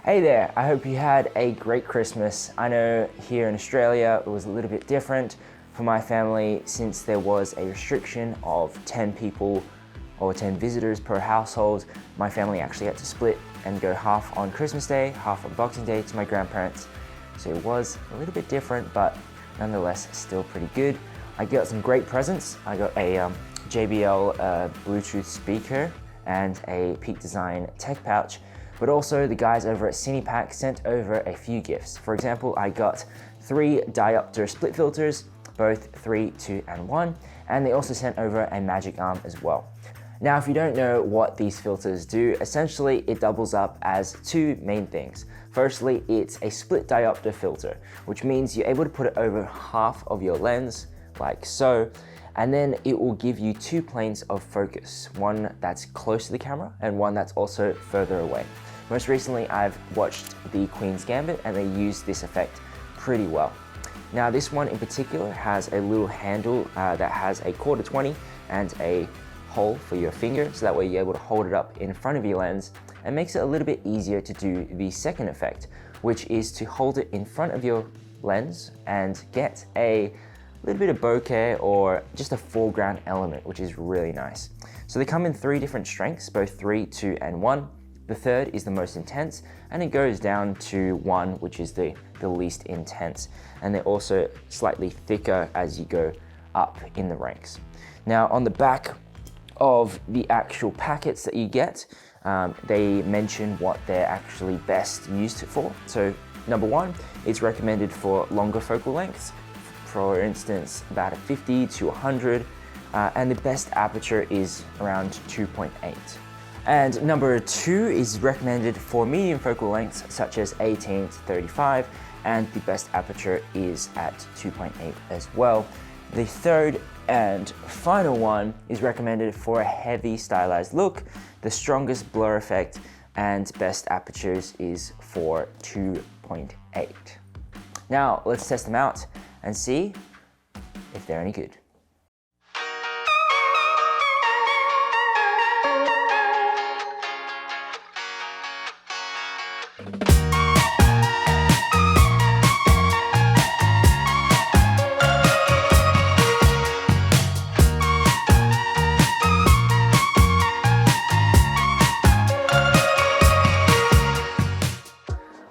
Hey there, I hope you had a great Christmas. I know here in Australia it was a little bit different for my family since there was a restriction of 10 people or 10 visitors per household. My family actually had to split and go half on Christmas Day, half on Boxing Day to my grandparents. So it was a little bit different, but nonetheless still pretty good. I got some great presents. I got a JBL Bluetooth speaker and a Peak Design tech pouch, but also the guys over at Cinepacks sent over a few gifts. For example, I got 3 Diopter split filters, both 3, 2, and 1, and they also sent over a magic arm as well. Now, if you don't know what these filters do, essentially it doubles up as 2 main things. Firstly, it's a split diopter filter, which means you're able to put it over half of your lens, like so, and then it will give you 2 planes of focus, one that's close to the camera and one that's also further away. Most recently, I've watched The Queen's Gambit and they use this effect pretty well. Now, this one in particular has a little handle that has a 1/4-20 and a hole for your finger, so that way you're able to hold it up in front of your lens, and makes it a little bit easier to do the second effect, which is to hold it in front of your lens and get a little bit of bokeh or just a foreground element, which is really nice. So they come in 3 different strengths, both 3, 2, and 1. The third is the most intense, and it goes down to 1, which is the least intense. And they're also slightly thicker as you go up in the ranks. Now, on the back of the actual packets that you get, they mention what they're actually best used for. So number 1, it's recommended for longer focal lengths, for instance about a 50 to 100, and the best aperture is around 2.8. And number 2 is recommended for medium focal lengths such as 18 to 35, and the best aperture is at 2.8 as well. The third and final one is recommended for a heavy stylized look. The strongest blur effect and best apertures is for 2.8. Now let's test them out and see if they're any good.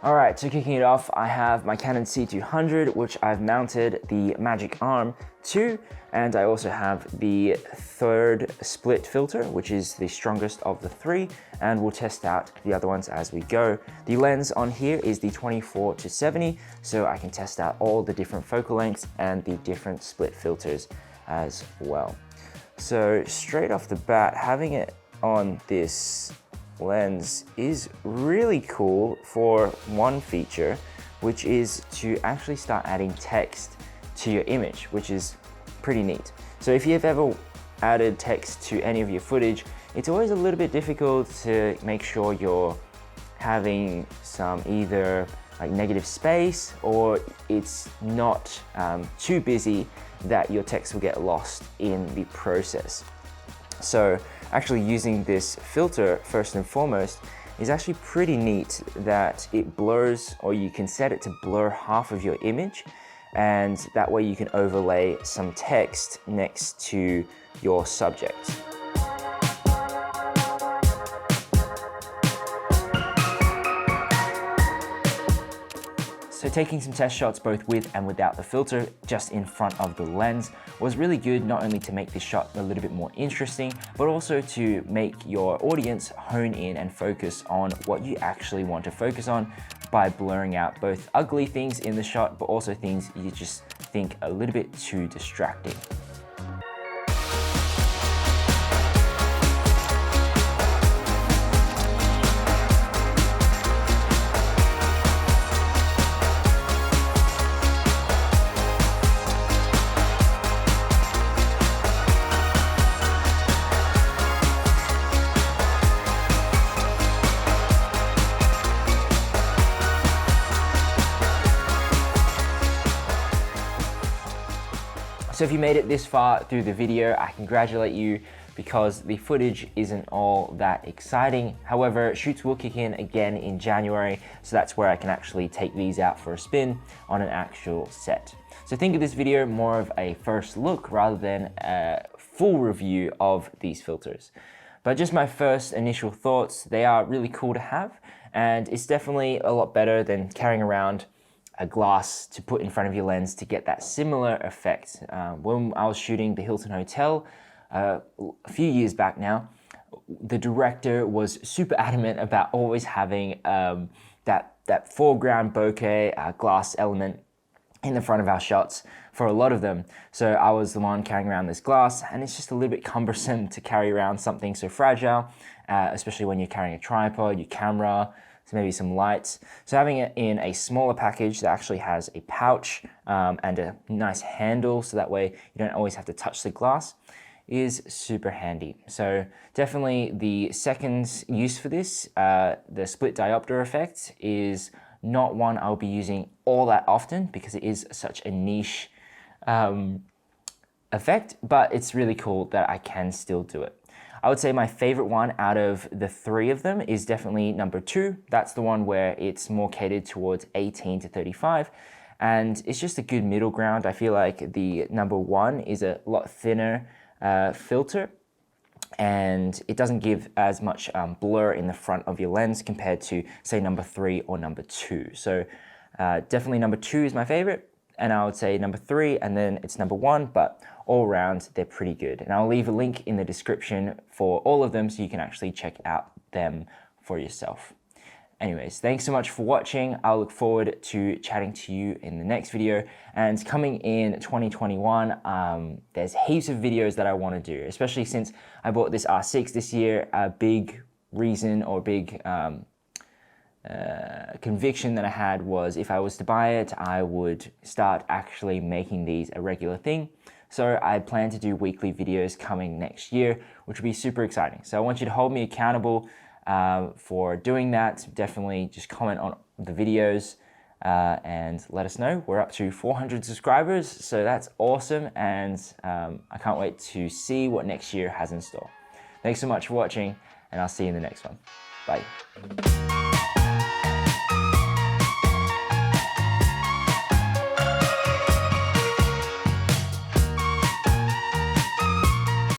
Alright, so kicking it off, I have my Canon C200, which I've mounted the magic arm to, and I also have the third split filter, which is the strongest of the 3, and we'll test out the other ones as we go. The lens on here is the 24 to 70, so I can test out all the different focal lengths and the different split filters as well. So straight off the bat, having it on this lens is really cool for one feature, which is to actually start adding text to your image, which is pretty neat. So if you've ever added text to any of your footage, it's always a little bit difficult to make sure you're having some either like negative space or it's not too busy that your text will get lost in the process. So actually using this filter first and foremost is actually pretty neat that it blurs, or you can set it to blur half of your image, and that way you can overlay some text next to your subject. So taking some test shots both with and without the filter just in front of the lens was really good, not only to make this shot a little bit more interesting, but also to make your audience hone in and focus on what you actually want to focus on by blurring out both ugly things in the shot, but also things you just think a little bit too distracting. So if you made it this far through the video, I congratulate you because the footage isn't all that exciting. However, shoots will kick in again in January, so that's where I can actually take these out for a spin on an actual set. So think of this video more of a first look rather than a full review of these filters. But just my first initial thoughts, they are really cool to have, and it's definitely a lot better than carrying around a glass to put in front of your lens to get that similar effect. When I was shooting the Hilton Hotel a few years back now, the director was super adamant about always having that foreground bokeh glass element in the front of our shots for a lot of them. So I was the one carrying around this glass, and it's just a little bit cumbersome to carry around something so fragile, especially when you're carrying a tripod, your camera, so maybe some lights. So having it in a smaller package that actually has a pouch and a nice handle, so that way you don't always have to touch the glass, is super handy. So definitely the second use for this, the split diopter effect, is not one I'll be using all that often because it is such a niche effect, but it's really cool that I can still do it. I would say my favorite one out of the three of them is definitely number 2. That's the one where it's more catered towards 18 to 35. And it's just a good middle ground. I feel like the number 1 is a lot thinner filter, and it doesn't give as much blur in the front of your lens compared to, say, number 3 or number 2. So definitely number 2 is my favorite, and I would say number 3, and then it's number 1, but all around they're pretty good. And I'll leave a link in the description for all of them so you can actually check out them for yourself. Anyways, thanks so much for watching. I'll look forward to chatting to you in the next video. And coming in 2021, there's heaps of videos that I want to do, especially since I bought this R6 this year. A big reason or big conviction that I had was if I was to buy it, I would start actually making these a regular thing. So I plan to do weekly videos coming next year, which will be super exciting. So I want you to hold me accountable for doing that. Definitely just comment on the videos and let us know. We're up to 400 subscribers, so that's awesome, and I can't wait to see what next year has in store. Thanks so much for watching, and I'll see you in the next one. Bye.